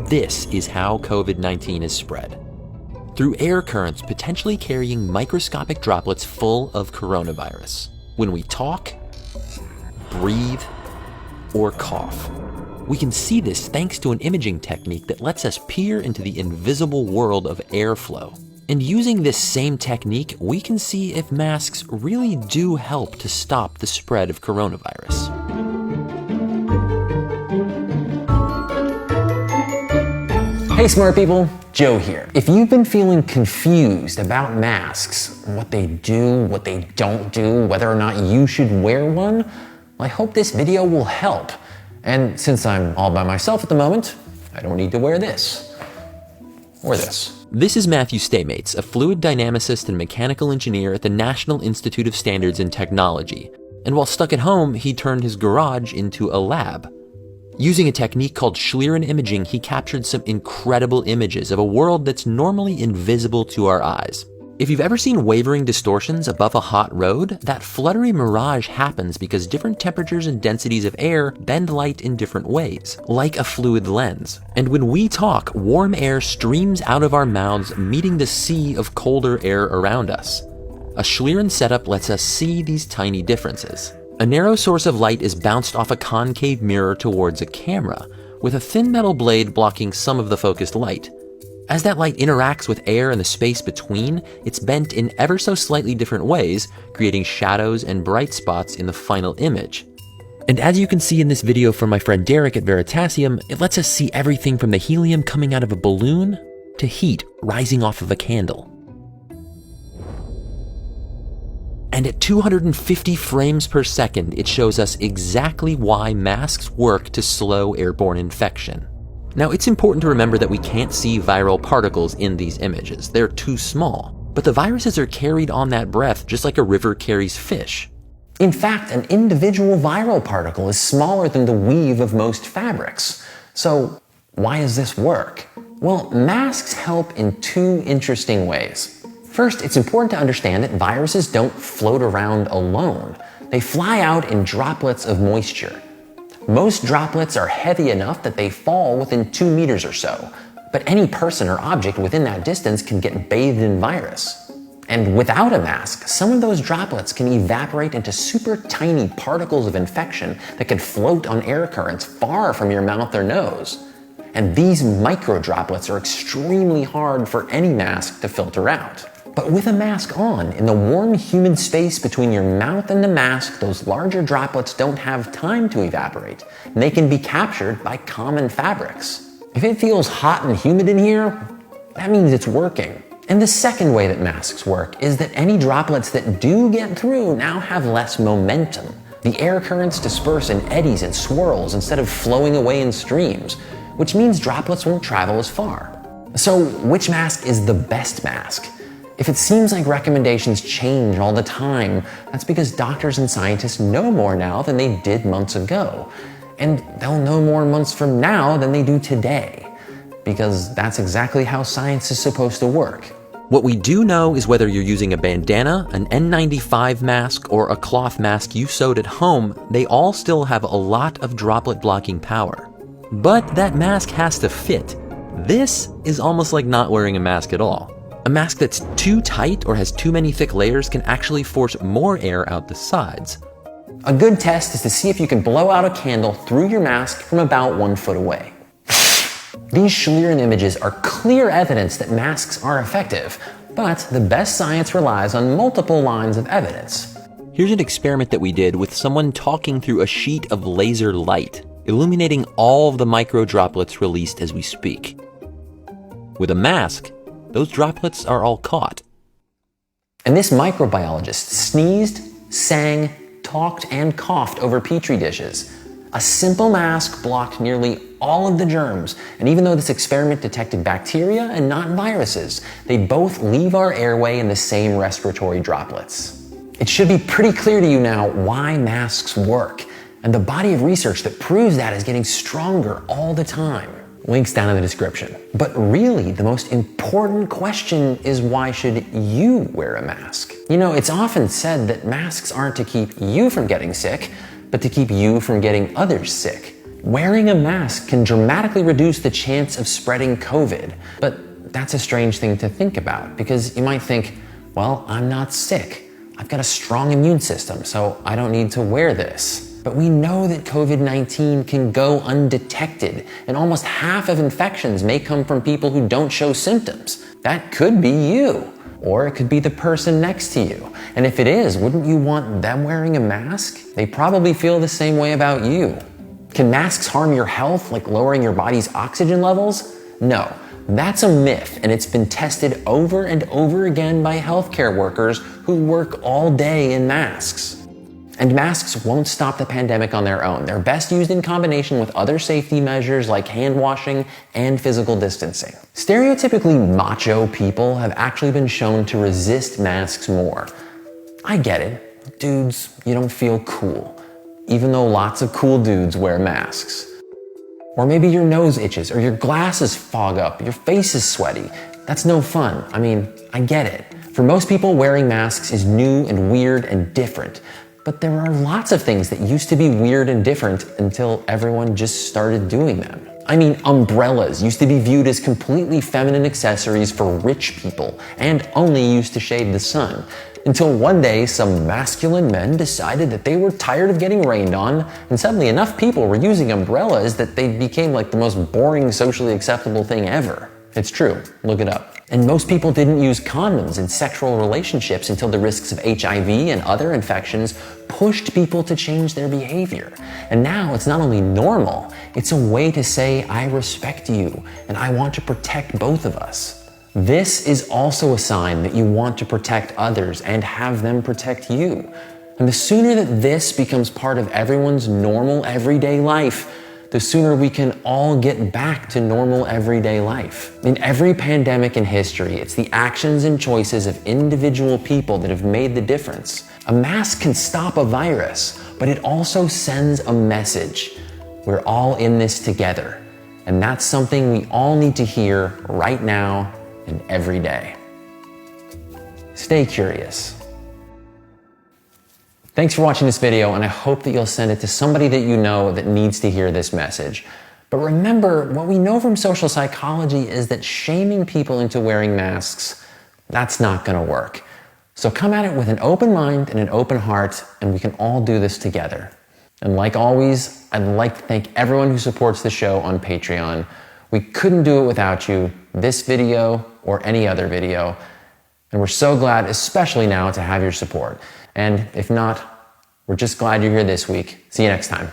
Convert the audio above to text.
This is how COVID-19 is spread. Through air currents potentially carrying microscopic droplets full of coronavirus. When we talk, breathe, or cough. We can see this thanks to an imaging technique that lets us peer into the invisible world of airflow. And using this same technique, we can see if masks really do help to stop the spread of coronavirus. Hey smart people, Joe here. If you've been feeling confused about masks, what they do, what they don't do, whether or not you should wear one, I hope this video will help. And since I'm all by myself at the moment, I don't need to wear this or this. This is Matthew Staymates, a fluid dynamicist and mechanical engineer at the National Institute of Standards and Technology. And while stuck at home, he turned his garage into a lab. Using a technique called Schlieren imaging, he captured some incredible images of a world that's normally invisible to our eyes. If you've ever seen wavering distortions above a hot road, that fluttery mirage happens because different temperatures and densities of air bend light in different ways, like a fluid lens. And when we talk, warm air streams out of our mouths, meeting the sea of colder air around us. A Schlieren setup lets us see these tiny differences. A narrow source of light is bounced off a concave mirror towards a camera, with a thin metal blade blocking some of the focused light. As that light interacts with air and the space between, it's bent in ever so slightly different ways, creating shadows and bright spots in the final image. And as you can see in this video from my friend Derek at Veritasium, it lets us see everything from the helium coming out of a balloon to heat rising off of a candle. And at 250 frames per second, it shows us exactly why masks work to slow airborne infection. Now, it's important to remember that we can't see viral particles in these images. They're too small. But the viruses are carried on that breath just like a river carries fish. In fact, an individual viral particle is smaller than the weave of most fabrics. So why does this work? Well, masks help in two interesting ways. First, it's important to understand that viruses don't float around alone. They fly out in droplets of moisture. Most droplets are heavy enough that they fall within 2 meters or so, but any person or object within that distance can get bathed in virus. And without a mask, some of those droplets can evaporate into super tiny particles of infection that can float on air currents far from your mouth or nose. And these micro droplets are extremely hard for any mask to filter out. But with a mask on, in the warm, humid space between your mouth and the mask, those larger droplets don't have time to evaporate, and they can be captured by common fabrics. If it feels hot and humid in here, that means it's working. And the second way that masks work is that any droplets that do get through now have less momentum. The air currents disperse in eddies and swirls instead of flowing away in streams, which means droplets won't travel as far. So which mask is the best mask? If it seems like recommendations change all the time, that's because doctors and scientists know more now than they did months ago. And they'll know more months from now than they do today, because that's exactly how science is supposed to work. What we do know is whether you're using a bandana, an N95 mask, or a cloth mask you sewed at home, they all still have a lot of droplet blocking power. But that mask has to fit. This is almost like not wearing a mask at all. A mask that's too tight or has too many thick layers can actually force more air out the sides. A good test is to see if you can blow out a candle through your mask from about 1 foot away. These Schlieren images are clear evidence that masks are effective, but the best science relies on multiple lines of evidence. Here's an experiment that we did with someone talking through a sheet of laser light, illuminating all of the micro droplets released as we speak. With a mask, those droplets are all caught. And this microbiologist sneezed, sang, talked, and coughed over petri dishes. A simple mask blocked nearly all of the germs, and even though this experiment detected bacteria and not viruses, they both leave our airway in the same respiratory droplets. It should be pretty clear to you now why masks work, and the body of research that proves that is getting stronger all the time. Links down in the description. But really, the most important question is, why should you wear a mask? You know, it's often said that masks aren't to keep you from getting sick, but to keep you from getting others sick. Wearing a mask can dramatically reduce the chance of spreading COVID. But that's a strange thing to think about, because you might think, well, I'm not sick. I've got a strong immune system, so I don't need to wear this. But we know that COVID-19 can go undetected, and almost half of infections may come from people who don't show symptoms. That could be you, or it could be the person next to you. And if it is, wouldn't you want them wearing a mask? They probably feel the same way about you. Can masks harm your health, like lowering your body's oxygen levels? No, that's a myth, and it's been tested over and over again by healthcare workers who work all day in masks. And masks won't stop the pandemic on their own. They're best used in combination with other safety measures like hand washing and physical distancing. Stereotypically macho people have actually been shown to resist masks more. I get it. Dudes, you don't feel cool, even though lots of cool dudes wear masks. Or maybe your nose itches, or your glasses fog up, your face is sweaty. That's no fun. I mean, I get it. For most people, wearing masks is new and weird and different. But there are lots of things that used to be weird and different until everyone just started doing them. I mean, umbrellas used to be viewed as completely feminine accessories for rich people and only used to shade the sun. Until one day, some masculine men decided that they were tired of getting rained on, and suddenly enough people were using umbrellas that they became like the most boring, socially acceptable thing ever. It's true, look it up. And most people didn't use condoms in sexual relationships until the risks of HIV and other infections pushed people to change their behavior. And now it's not only normal, it's a way to say, I respect you, and I want to protect both of us. This is also a sign that you want to protect others and have them protect you. And the sooner that this becomes part of everyone's normal everyday life, the sooner we can all get back to normal everyday life. In every pandemic in history, it's the actions and choices of individual people that have made the difference. A mask can stop a virus, but it also sends a message. We're all in this together. And that's something we all need to hear right now and every day. Stay curious. Thanks for watching this video, and I hope that you'll send it to somebody that you know that needs to hear this message. But remember, what we know from social psychology is that shaming people into wearing masks, that's not gonna work. So come at it with an open mind and an open heart, and we can all do this together. And like always, I'd like to thank everyone who supports the show on Patreon. We couldn't do it without you, this video or any other video. And we're so glad, especially now, to have your support. And if not, we're just glad you're here this week. See you next time.